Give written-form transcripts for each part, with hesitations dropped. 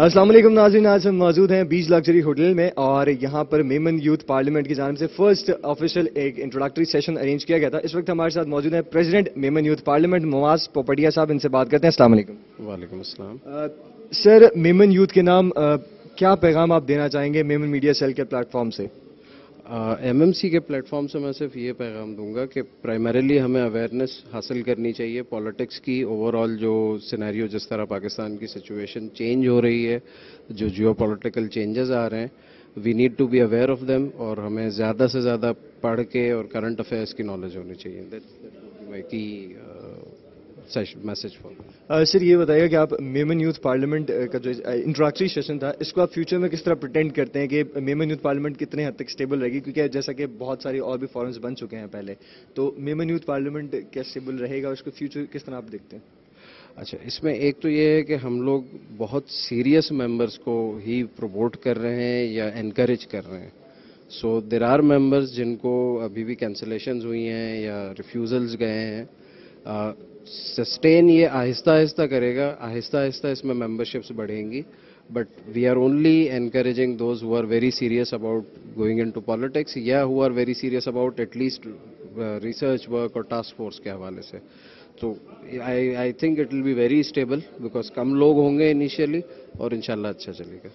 السلام علیکم ناظرین، آج ہم موجود ہیں بیچ لگژری ہوٹل میں اور یہاں پر میمن یوتھ پارلیمنٹ کی جانب سے فرسٹ آفیشیل ایک انٹروڈکٹری سیشن ارینج کیا گیا تھا. اس وقت ہمارے ساتھ موجود ہیں پریزیڈنٹ میمن یوتھ پارلیمنٹ مواز پوپٹیا صاحب. ان سے بات کرتے ہیں. السلام علیکم. وعلیکم السلام. سر، میمن یوتھ کے نام کیا پیغام آپ دینا چاہیں گے میمن میڈیا سیل کے پلیٹ فارم سے؟ ایم ایم سی کے پلیٹ فارم سے میں صرف یہ پیغام دوں گا کہ پرائمریلی ہمیں اویئرنیس حاصل کرنی چاہیے پالیٹکس کی. اوور آل جو سینیریو جس طرح پاکستان کی سچویشن چینج ہو رہی ہے، جو جیو پولیٹیکل چینجز آ رہے ہیں، we need to be aware of them, اور ہمیں زیادہ سے زیادہ پڑھ کے اور کرنٹ افیئرس کی نالج ہونی چاہیے. میسج فار سر، یہ بتائیے کہ آپ میمن یوتھ پارلیمنٹ کا جو انٹروڈکٹری سیشن تھا، اس کو آپ فیوچر میں کس طرح پریٹینڈ کرتے ہیں کہ میمن یوتھ پارلیمنٹ کتنے حد تک اسٹیبل رہے گی؟ کیونکہ جیسا کہ بہت ساری اور بھی فورمز بن چکے ہیں پہلے، تو میمن یوتھ پارلیمنٹ کیا اسٹیبل رہے گا؟ اس کو فیوچر کس طرح آپ دیکھتے ہیں؟ اچھا، اس میں ایک تو یہ ہے کہ ہم لوگ بہت سیریس ممبرس کو ہی پروموٹ کر رہے ہیں یا انکریج کر رہے ہیں. سو دیر آر ممبرس جن کو ابھی بھی کینسلیشنز ہوئی ہیں یا ریفیوزلز گئے ہیں. سسٹین یہ آہستہ آہستہ کرے گا، آہستہ آہستہ اس میں ممبرشپس بڑھیں گی. But we are only encouraging those who are very serious about going into politics یا who are very serious about at least research work اور ٹاسک فورس کے حوالے سے. تو I think it will be very stable because کم لوگ ہوں گے انیشیلی اور انشاءاللہ اچھا چلے گا.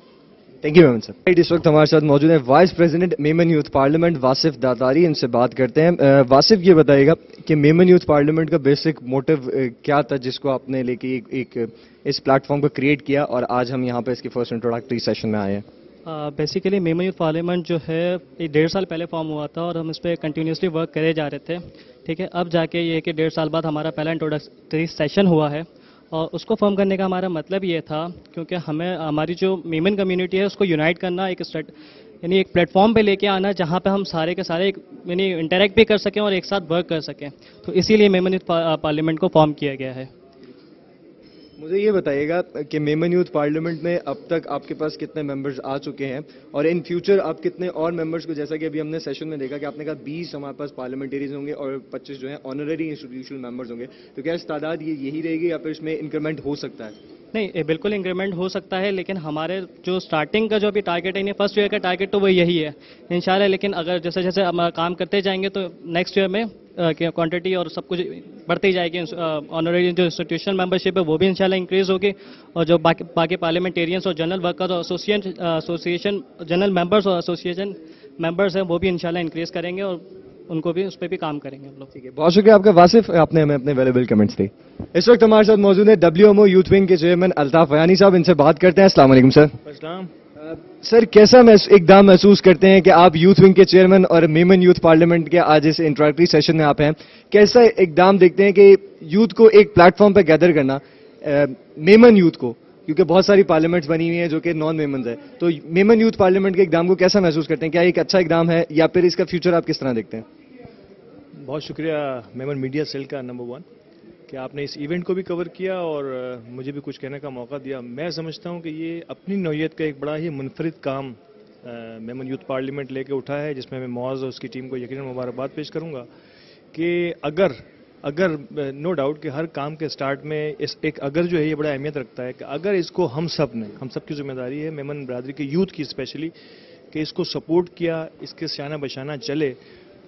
Thank you sir. اس وقت ہمارے ساتھ موجود ہیں vice president Memon youth parliament Wasif Dadari. ان سے بات کرتے ہیں. واصف، یہ بتائیے گا کہ میمن یوتھ پارلیمنٹ کا بیسک موٹو کیا تھا جس کو آپ نے لے کے ایک اس پلیٹ فارم کو کریٹ کیا اور آج ہم یہاں پہ اس کی فرسٹ انٹروڈکٹری سیشن میں آئے ہیں؟ بیسیکلی میمن یوتھ پارلیمنٹ جو ہے 1.5 سال پہلے فارم ہوا تھا اور ہم اس پہ کنٹینیوسلی ورک کرے جا رہے تھے. ٹھیک ہے، اب جا کے یہ کہ 1.5 سال بعد ہمارا پہلا انٹروڈکٹری سیشن ہوا ہے اور اس کو فارم کرنے کا ہمارا مطلب یہ تھا کیونکہ ہمیں ہماری جو میمن کمیونٹی ہے اس کو یونائٹ کرنا، یعنی ایک پلیٹ فارم پہ لے کے آنا جہاں پہ ہم سارے کے سارے یعنی انٹریکٹ بھی کر سکیں اور ایک ساتھ ورک کر سکیں. تو اسی لیے میمن یوتھ پارلیمنٹ کو فارم کیا گیا ہے. مجھے یہ بتائیے گا کہ میمن یوتھ پارلیمنٹ میں اب تک آپ کے پاس کتنے ممبرز آ چکے ہیں اور ان فیوچر آپ کتنے اور ممبرز کو، جیسا کہ ابھی ہم نے سیشن میں دیکھا کہ آپ نے کہا 20 ہمارے پاس پارلیمنٹریز ہوں گے اور 25 جو ہیں آنرری انسٹیٹیوشنل ممبرز ہوں گے، تو کیا اس تعداد یہی رہے گی یا پھر اس میں انکریمنٹ ہو سکتا ہے؟ نہیں، بالکل انکریمنٹ ہو سکتا ہے، لیکن ہمارے جو سٹارٹنگ کا جو ابھی ٹارگیٹ ہے، فرسٹ ایئر کا ٹارگیٹ تو وہ یہی ہے انشاءاللہ. لیکن اگر جیسے جیسے ہم کام کرتے جائیں گے تو نیکسٹ ایئر میں کوانٹٹی اور سب کچھ بڑھتی جائے گی. آنرری جو انسٹیٹیوشنل ممبرشپ ہے وہ بھی انشاءاللہ انکریز ہوگی اور جو باقی پارلیمنٹیرینس اور جنرل ورکرز اور ایسوسیشن جنرل ممبرس اور ایسوسیشن ممبرس ہیں وہ بھی انشاءاللہ انکریز کریں گے اور ان کو بھی اس پہ بھی کام کریں گے ہم لوگ. ٹھیک ہے، بہت شکریہ آپ کا واصف، آپ نے ہمیں اپنے ویلیبل کمنٹس دی. اس وقت ہمارے ساتھ موجود ہیں WMO یوتھ ونگ کے چیئرمین الطاف ویانی صاحب. ان سے بات کرتے ہیں. السلام علیکم سر. السلام. سر، کیسا اقدام محسوس کرتے ہیں کہ آپ یوتھ ونگ کے چیئرمین اور میمن یوتھ پارلیمنٹ کے آج اس انٹروڈکٹری سیشن میں آپ ہیں؟ کیسا اقدام دیکھتے ہیں کہ یوتھ کو ایک پلیٹ فارم پہ گیدر کرنا، میمن یوتھ کو، کیونکہ بہت ساری پارلیمنٹس بنی ہوئی ہیں جو کہ نان میمنز ہیں، تو میمن یوتھ پارلیمنٹ کے اقدام کو کیسا محسوس کرتے ہیں؟ کیا ایک اچھا اقدام ہے یا پھر اس کا فیوچر آپ کس طرح دیکھتے ہیں؟ بہت شکریہ میمن میڈیا سیل کا نمبر 1 کہ آپ نے اس ایونٹ کو بھی کور کیا اور مجھے بھی کچھ کہنے کا موقع دیا. میں سمجھتا ہوں کہ یہ اپنی نوعیت کا ایک بڑا ہی منفرد کام میمن یوتھ پارلیمنٹ لے کے اٹھا ہے، جس میں میں معاذ اور اس کی ٹیم کو یقیناً مبارکباد پیش کروں گا کہ اگر نو ڈاؤٹ کہ ہر کام کے سٹارٹ میں ایک اگر جو ہے یہ بڑا اہمیت رکھتا ہے کہ اگر اس کو ہم سب کی ذمہ داری ہے، میمن برادری کے یوتھ کی اسپیشلی، کہ اس کو سپورٹ کیا، اس کے شانہ بشانہ چلے،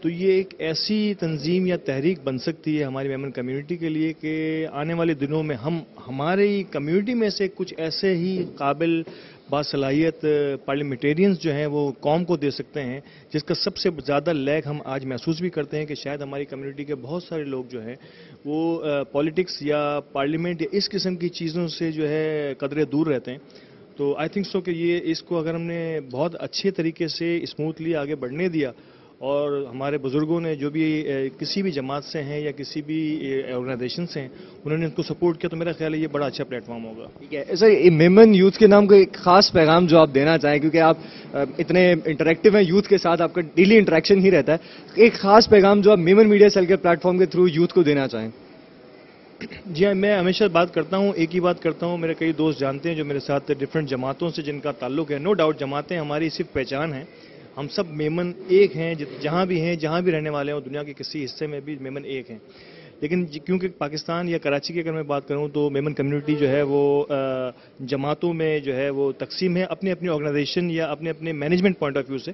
تو یہ ایک ایسی تنظیم یا تحریک بن سکتی ہے ہماری میمن کمیونٹی کے لیے کہ آنے والے دنوں میں ہم ہماری کمیونٹی میں سے کچھ ایسے ہی قابل باصلاحیت پارلیمنٹیرینز جو ہیں وہ قوم کو دے سکتے ہیں، جس کا سب سے زیادہ لیگ ہم آج محسوس بھی کرتے ہیں کہ شاید ہماری کمیونٹی کے بہت سارے لوگ جو ہیں وہ پالیٹکس یا پارلیمنٹ یا اس قسم کی چیزوں سے جو ہے قدرے دور رہتے ہیں. تو آئی تھنک سو کہ اس کو اگر ہم نے بہت اچھے طریقے سے اسموتھلی آگے بڑھنے دیا اور ہمارے بزرگوں نے جو بھی کسی بھی جماعت سے ہیں یا کسی بھی آرگنائزیشن سے ہیں انہوں نے ان کو سپورٹ کیا، تو میرا خیال ہے یہ بڑا اچھا پلیٹ فارم ہوگا. ٹھیک ہے سر، میمن یوتھ کے نام کو ایک خاص پیغام جو آپ دینا چاہیں، کیونکہ آپ اتنے انٹریکٹیو ہیں یوتھ کے ساتھ، آپ کا ڈیلی انٹریکشن ہی رہتا ہے، ایک خاص پیغام جو آپ میمن میڈیا سیل کے پلیٹ فارم کے تھرو یوتھ کو دینا چاہیں؟ جی ہاں، میں ہمیشہ بات کرتا ہوں، ایک ہی بات کرتا ہوں. میرے کئی دوست جانتے ہیں جو میرے ساتھ ڈفرینٹ جماعتوں سے جن کا تعلق ہے. نو ڈاؤٹ جماعتیں ہماری صرف پہچان ہیں، ہم سب میمن ایک ہیں، جہاں بھی رہنے والے ہیں دنیا کے کسی حصے میں بھی میمن ایک ہیں. لیکن کیونکہ پاکستان یا کراچی کی اگر میں بات کروں تو میمن کمیونٹی جو ہے وہ جماعتوں میں جو ہے وہ تقسیم ہے اپنے اپنے آرگنائزیشن یا اپنے اپنے مینجمنٹ پوائنٹ آف ویو سے.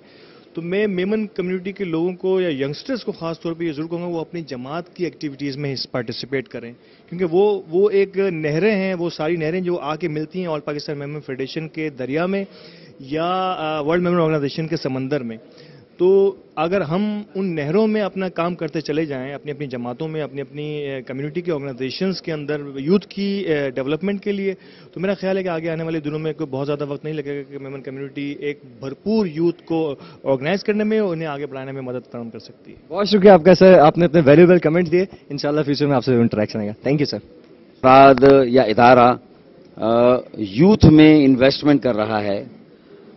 تو میں میمن کمیونٹی کے لوگوں کو یا ینگسٹرز کو خاص طور پہ یہ ضرور کہوں گا وہ اپنی جماعت کی ایکٹیویٹیز میں پارٹیسپیٹ کریں, کیونکہ وہ ایک نہریں ہیں, وہ ساری نہریں جو آ کے ملتی ہیں آل پاکستان میمن فیڈریشن کے دریا میں یا ورلڈ میمن آرگنائزیشن کے سمندر میں. تو اگر ہم ان نہروں میں اپنا کام کرتے چلے جائیں اپنی اپنی جماعتوں میں اپنی اپنی کمیونٹی کے آرگنائزیشنز کے اندر یوتھ کی ڈیولپمنٹ کے لیے, تو میرا خیال ہے کہ آگے آنے والے دنوں میں کوئی بہت زیادہ وقت نہیں لگے گا کہ میمن کمیونٹی ایک بھرپور یوتھ کو آرگنائز کرنے میں اور انہیں آگے بڑھانے میں مدد فراہم کر سکتی ہے. بہت شکریہ آپ کا سر, آپ نے اپنے ویلیوبل کمنٹس دیے. انشاءاللہ فیوچر میں آپ سے انٹریکشن آئے گا. Thank you sir. افراد یا ادارہ یوتھ میں انویسٹمنٹ کر رہا ہے,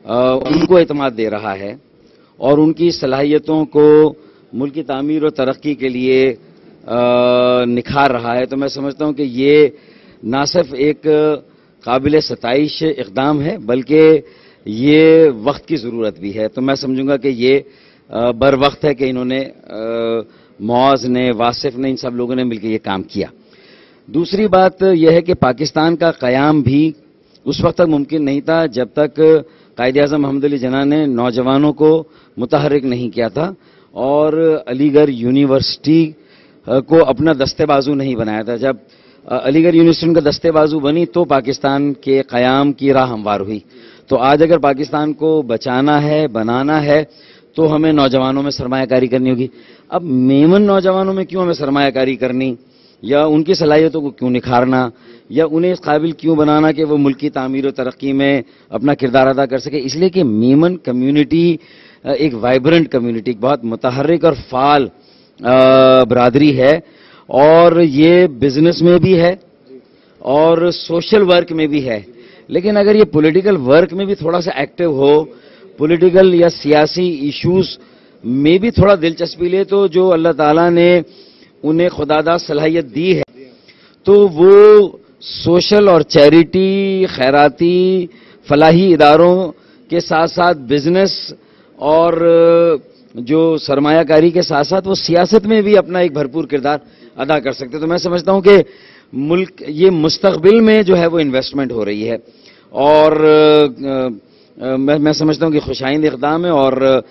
ان کو اعتماد دے رہا ہے اور ان کی صلاحیتوں کو ملک کی تعمیر اور ترقی کے لیے نکھار رہا ہے, تو میں سمجھتا ہوں کہ یہ نہ صرف ایک قابل ستائش اقدام ہے بلکہ یہ وقت کی ضرورت بھی ہے. تو میں سمجھوں گا کہ یہ بر وقت ہے کہ انہوں نے معاذ نے, واصف نے, ان سب لوگوں نے مل کے یہ کام کیا. دوسری بات یہ ہے کہ پاکستان کا قیام بھی اس وقت تک ممکن نہیں تھا جب تک قائد اعظم محمد علی جناح نے نوجوانوں کو متحرک نہیں کیا تھا اور علی گڑھ یونیورسٹی کو اپنا دستے بازو نہیں بنایا تھا. جب علی گڑھ یونیورسٹی کا دستے بازو بنی تو پاکستان کے قیام کی راہ ہموار ہوئی. تو آج اگر پاکستان کو بچانا ہے, بنانا ہے, تو ہمیں نوجوانوں میں سرمایہ کاری کرنی ہوگی. اب میمن نوجوانوں میں کیوں ہمیں سرمایہ کاری کرنی, یا ان کی صلاحیتوں کو کیوں نکھارنا, یا انہیں اس قابل کیوں بنانا کہ وہ ملک کی تعمیر و ترقی میں اپنا کردار ادا کر سکے. اس لیے کہ میمن کمیونٹی ایک وائبرنٹ کمیونٹی, ایک بہت متحرک اور فعال برادری ہے, اور یہ بزنس میں بھی ہے اور سوشل ورک میں بھی ہے. لیکن اگر یہ پولیٹیکل ورک میں بھی تھوڑا سا ایکٹیو ہو, پولیٹیکل یا سیاسی ایشوز میں بھی تھوڑا دلچسپی لے, تو جو اللہ تعالیٰ نے انہیں خداداد صلاحیت دی ہے تو وہ سوشل اور چیریٹی, خیراتی, فلاحی اداروں کے ساتھ ساتھ بزنس اور جو سرمایہ کاری کے ساتھ ساتھ وہ سیاست میں بھی اپنا ایک بھرپور کردار ادا کر سکتے. تو میں سمجھتا ہوں کہ ملک یہ مستقبل میں جو ہے وہ انویسٹمنٹ ہو رہی ہے, اور میں سمجھتا ہوں کہ خوشائند اقدام ہے اور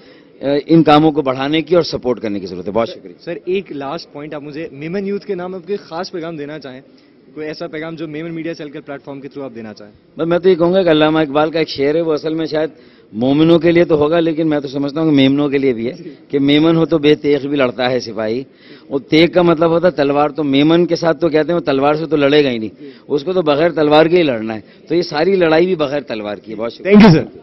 ان کاموں کو بڑھانے کی اور سپورٹ کرنے کی ضرورت ہے. بہت شکریہ سر. ایک لاسٹ پوائنٹ, آپ مجھے میمن یوتھ کے نام کوئی خاص پیغام دینا چاہیں, کوئی ایسا پیغام جو میمن میڈیا سیل کے پلیٹ فارم کے تھرو آپ دینا چاہیں؟ میں تو یہ کہوں گا کہ علامہ اقبال کا ایک شعر ہے, وہ اصل میں شاید مومنوں کے لیے تو ہوگا لیکن میں تو سمجھتا ہوں کہ میمنوں کے لیے بھی ہے, کہ میمن ہو تو بے تیغ بھی لڑتا ہے سپاہی. اور تیغ کا مطلب ہوتا ہے تلوار, تو میمن کے ساتھ تو کہتے ہیں وہ تلوار سے تو لڑے گا ہی نہیں, اس کو تو بغیر تلوار کے ہی لڑنا ہے. تو یہ ساری لڑائی بھی بغیر تلوار کی ہے. بہت شکریہ. Thank you sir.